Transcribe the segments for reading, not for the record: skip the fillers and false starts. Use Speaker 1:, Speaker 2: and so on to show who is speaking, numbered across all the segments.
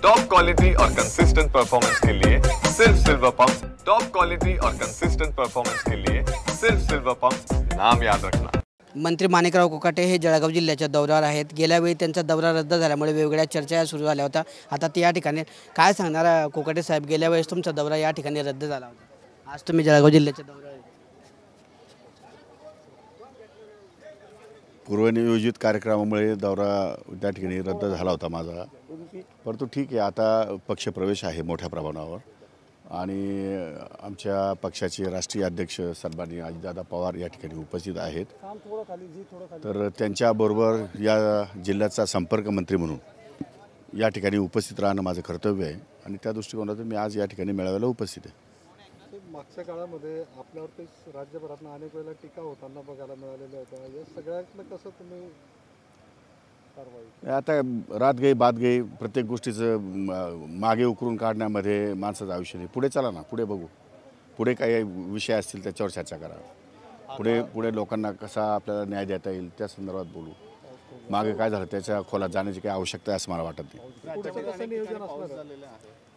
Speaker 1: Top quality और consistent performance के लिए सिर्फ सिल्वर पंप्स। टॉप क्वालिटी और कंसिस्टेंट परफॉर्मेंस के लिए सिर्फ सिल्वर पंप्स, नाम याद रखना।
Speaker 2: मंत्री माणिकराव कोकाटे हे जळगाव जिल्ह्याच्या दौऱ्यावर आहेत। गेल्या वेळी त्यांचा दौरा रद्द झाल्यामुळे वेगवेगळ्या चर्चा सुरू झाल्या होत्या। आता ते या ठिकाणी काय सांगणार कोकाटे साहेब, गेल्या वेळेस तुमचा दौरा या ठिकाणी रद्द झाला होता, आज तुम्ही जळगाव जिल्ह्याच्या दौऱ्यावर आहे।
Speaker 3: पूर्वनियोजित कार्यक्रमामुळे दौरा त्या ठिकाणी रद्द झाला होता माझा, परंतु ठीक आहे, आता पक्षप्रवेश आहे मोठ्या प्रमाणावर आणि आमच्या पक्षाचे राष्ट्रीय अध्यक्ष सन्माननीय अजितदादा पवार या ठिकाणी उपस्थित आहेत। तर त्यांच्याबरोबर या जिल्ह्याचा संपर्क मंत्री म्हणून या ठिकाणी उपस्थित राहणं माझं कर्तव्य आहे आणि त्या दृष्टिकोनातून मी आज या ठिकाणी मेळाव्याला उपस्थित आहे।
Speaker 4: मागच्या काळामध्ये आपल्यावरती राज्यभरातून अनेक वेळेला टीका होताना बघायला मिळालेल्या होत्या, या सगळ्यातलं कसं तुम्ही कारवाई? आता
Speaker 3: रात गई बात गई, प्रत्येक गोष्टीचं मागे उकरून काढण्यामध्ये माणसाचं आयुष्य नाही। पुढे चला ना, पुढे बघू, पुढे काही विषय असतील त्याच्यावर चर्चा करा, पुढे लोकांना कसा आपल्याला न्याय देता येईल त्या संदर्भात बोलू। मागे काय झालं त्याच्या खोलात जाण्याची काही आवश्यकता आहे असं मला वाटत नाही।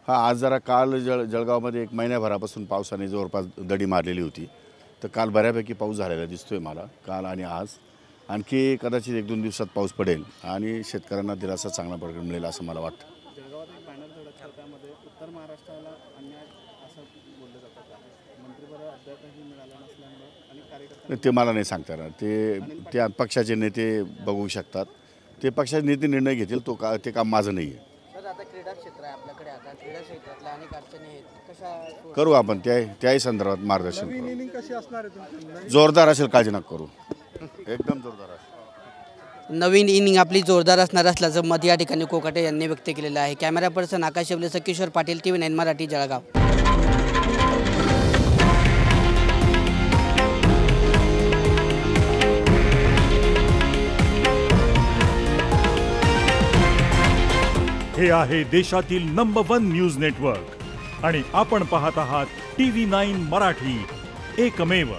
Speaker 3: हां, आज जरा काल जळगावमध्ये एक महिन्याभरापासून पावसाने जवळपास दडी मारलेली होती, तर काल बऱ्यापैकी पाऊस झालेला दिसतोय मला, काल आणि आज। आणखी कदाचित 1-2 दिवसात पाऊस पडेल आणि शेतकऱ्यांना दिलासा चांगला प्रकारे मिळेल असं मला वाटतं।
Speaker 4: जळगावात एक बॅनर झळकला, त्यामध्ये उत्तर महाराष्ट्राला अन्याय असं बोललं जातं, मंत्रिपद अद्यापही मिळालं नसल्यामुळे आणि कार्यकर्ते
Speaker 3: ते मला नाही सांगता येणार, ते त्या पक्षाचे नेते बघू शकतात, ते पक्षाचे नेते निर्णय घेतील, ते काम माझं नाही आहे।
Speaker 2: आता क्रीडा क्षेत्र आहे आपल्याकडे, आता क्रीडा क्षेत्रातल्या अनेक अडचणी आहेत, कशा
Speaker 3: करू आपण त्याही संदर्भात मार्गदर्शन करू।
Speaker 4: इनिंग कशी असणार आहे तुमची?
Speaker 3: जोरदार असेल, काळजी नका करू, एकदम जोरदार असेल।
Speaker 2: नवीन इनिंग आपली जोरदार असणार असल्याचं मत या ठिकाणी कोकाटे यांनी व्यक्त केलेलं आहे। कॅमेरा पर्सन आकाश शेवलेसह किशोर पाटील, TV9 मराठी, जळगाव।
Speaker 5: हे आहे देशातील नंबर 1 न्यूज नेटवर्क आणि आपण पाहत आहात TV9 मराठी, एकमेव।